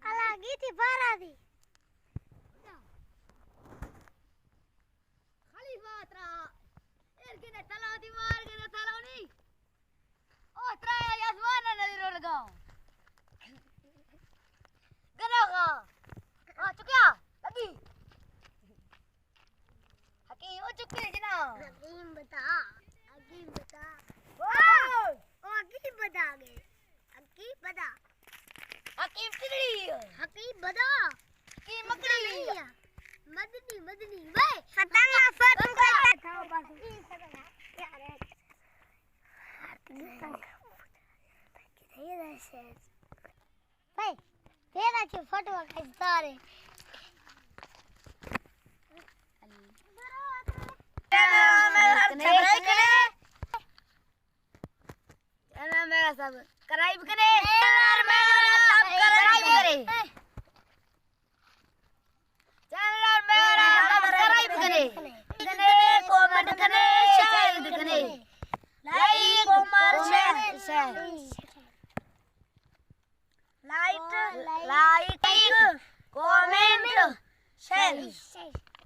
Alagi paradi. Khalifatra. Ergene talaw di mar gene talaw ni. Oh traya yaswana na dirolga. Garaga. Ah chukya. Lagi. Hakim oh chukya jina. Hakim bata. Hakim bata. Oh. Oh hakim bata ge. Hakim bata. Hakim Tidri. Hakim Bada. Hakim Makli. Madni. Weh. Fatanga fatanga. Tahu bahasa. Ya ada. Kita ये ऐसे. Weh. तेरा क्या photo खींचता रे. मेरा सब कराइब करे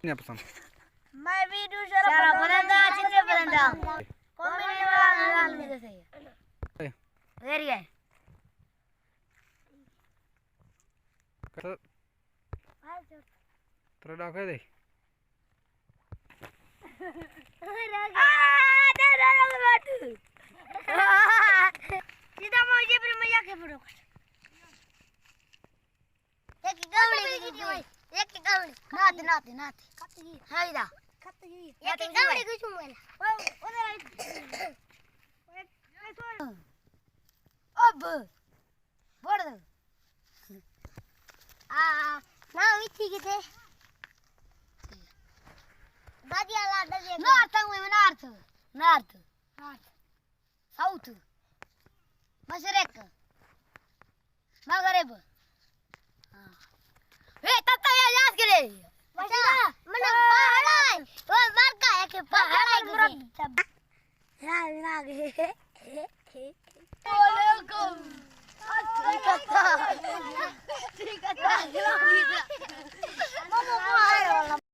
Ini apa sam? मैं वीडियो सारा बनाता चित्र बनाता कमेंट वाला डाल दे सही है वेरी है Terus dah deh. सीधा मुझे फिर मजा के फोटो एक गावड़ी नाते हाय दा एक गावड़ी कुछ मोला अब बोल दो ना मिठी के थे दादिया ला दादिया नॉर्थ साउथ मशरक मगरिब हां ए तत्ता याद करे बच्चा मन पहाड़ है वो मर का है कि पहाड़ है लागे वालेकुम ठीक है